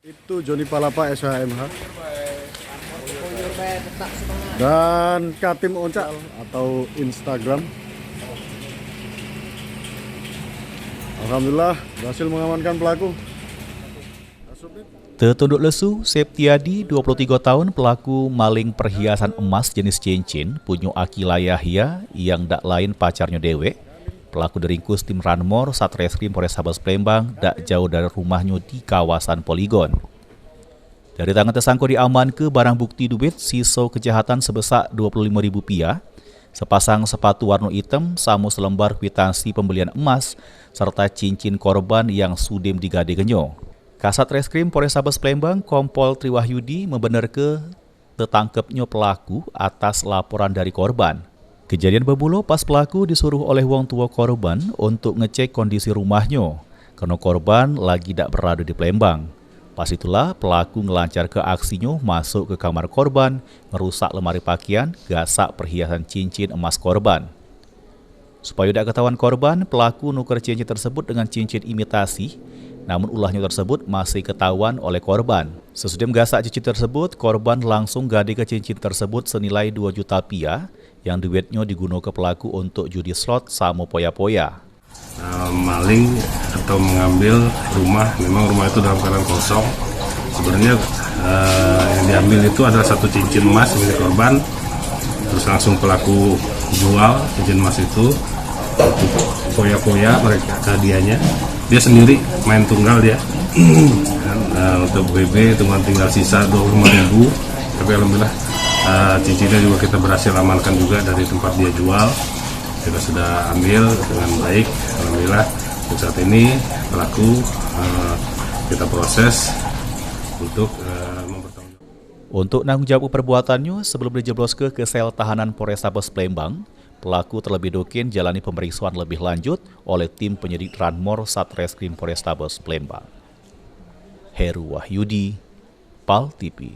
Itu Joni Palapa SHMH dan Katim Oncal atau Instagram. Alhamdulillah berhasil mengamankan pelaku. Tertunduk lesu, Septiadi, 23 tahun, pelaku maling perhiasan emas jenis cincin, punya Akila Yahya yang dak lain pacarnya dewek. Pelaku diringkus tim Ranmor Satreskrim Polrestabes Palembang dak jauh dari rumahnya di kawasan Poligon. Dari tangan tersangka diamankan barang bukti duit sisa kejahatan sebesar Rp25.000, sepasang sepatu warna hitam, sama selembar kwitansi pembelian emas, serta cincin korban yang sudah digadegenyo. Kasat Reskrim Polrestabes Palembang Kompol Triwahyudi membenarkan tertangkapnya pelaku atas laporan dari korban. Kejadian bermula pas pelaku disuruh oleh wong tua korban untuk ngecek kondisi rumahnya, karena korban lagi tak berada di Palembang. Pas itulah pelaku ngelancar ke aksinya masuk ke kamar korban, merusak lemari pakaian, gasak perhiasan cincin emas korban. Supaya tidak ketahuan korban, pelaku nuker cincin tersebut dengan cincin imitasi, namun ulahnya tersebut masih ketahuan oleh korban. Sesudah menggasak cincin tersebut, korban langsung gade ke cincin tersebut senilai Rp2 juta yang duitnya digunakan pelaku untuk judi slot sama poya-poya. Maling atau mengambil rumah, memang rumah itu dalam keadaan kosong. Sebenarnya yang diambil itu adalah satu cincin emas milik korban, terus langsung pelaku jual cincin emas itu untuk poya-poya mereka hadiahnya. Dia sendiri main tunggal dia. Untuk BB teman tinggal sisa Rp25.000, tapi alhamdulillah cincinnya juga kita berhasil amankan juga dari tempat dia jual. Kita sudah ambil dengan baik, alhamdulillah. Untuk saat ini pelaku kita proses untuk mempertanggungjawabkan. Untuk menanggung jawab perbuatannya, sebelum dijebloskan ke sel tahanan Polrestabes Palembang, pelaku terlebih dahulu jalani pemeriksaan lebih lanjut oleh tim penyidik Ranmor Satreskrim Polrestabes Palembang. Heru Wahyudi, PAL TV.